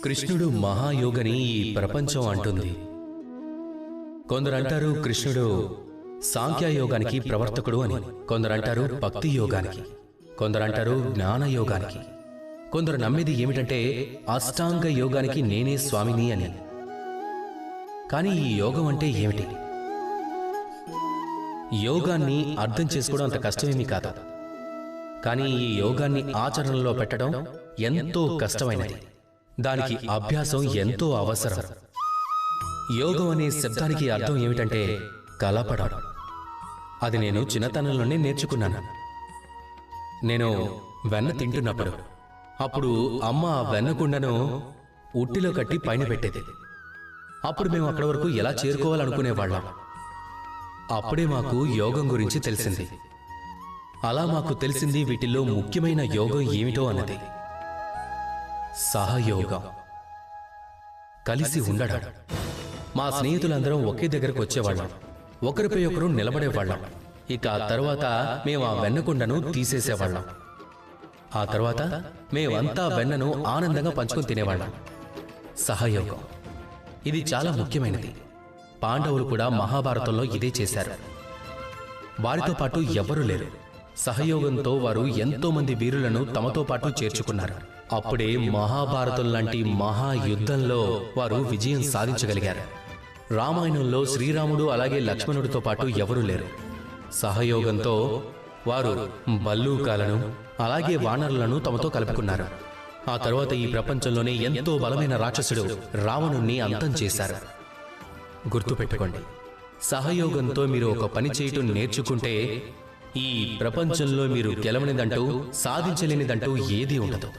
కృష్ణుడు మహాయోగని ఈ ప్రపంచం అంటుంది. కొందరంటారు కృష్ణుడు సాంఖ్యయోగానికి ప్రవర్తకుడు అని, కొందరంటారు భక్తి యోగానికి, కొందరంటారు జ్ఞానయోగానికి, కొందరు నమ్మేది ఏమిటంటే అష్టాంగ యోగానికి నేనే స్వామిని అని. కానీ ఈ యోగం అంటే ఏమిటి? యోగాన్ని అర్థం చేసుకోవడం అంత కష్టమేమీ కాదు. కానీ ఈ యోగాన్ని ఆచరణలో పెట్టడం ఎంతో కష్టమైనది. దానికి అభ్యాసం ఎంతో అవసరం. యోగం అనే శబ్దానికి అర్థం ఏమిటంటే కలపడం. అది నేను చిన్నతనంలోనే నేర్చుకున్నాను. నేను వెన్న తింటున్నప్పుడు అప్పుడు అమ్మ ఆ వెన్నకుండను ఉట్టిలో కట్టి పైన పెట్టేది. అప్పుడు మేము అక్కడి వరకు ఎలా చేరుకోవాలనుకునేవాళ్ళం. అప్పుడే మాకు యోగం గురించి తెలిసింది. అలా మాకు తెలిసింది వీటిల్లో ముఖ్యమైన యోగం ఏమిటో అన్నది. సహయోగం, కలిసి ఉండడం. మా స్నేహితులందరం ఒకే దగ్గరకు వచ్చేవాళ్ళం, ఒకరిపై ఒకరు నిలబడేవాళ్ళం. ఇక ఆ తర్వాత మేము ఆ వెన్నకుండను తీసేసేవాళ్ళం. ఆ తర్వాత మేమంతా వెన్నను ఆనందంగా పంచుకొని తినేవాళ్ళం. సహయోగం ఇది చాలా ముఖ్యమైనది. పాండవులు కూడా మహాభారతంలో ఇదే చేశారు. వారితో పాటు ఎవ్వరూ లేరు. సహయోగంతో వారు ఎంతో మంది వీరులను తమతో పాటు చేర్చుకున్నారు. అప్పుడే మహాభారతం లాంటి మహాయుద్ధంలో వారు విజయం సాధించగలిగారు. రామాయణంలో శ్రీరాముడు అలాగే లక్ష్మణుడితో పాటు ఎవరూ లేరు. సహయోగంతో వారు బల్లూకాలను అలాగే వానరులను తమతో కలుపుకున్నారు. ఆ తర్వాత ఈ ప్రపంచంలోనే ఎంతో బలమైన రాక్షసుడు రావణుణ్ణి అంతం చేశారు. గుర్తుపెట్టుకోండి, సహయోగంతో మీరు ఒక పని చేయటం నేర్చుకుంటే ఈ ప్రపంచంలో మీరు గెలవనిదంటూ సాధించలేనిదంటూ ఏదీ ఉండదు.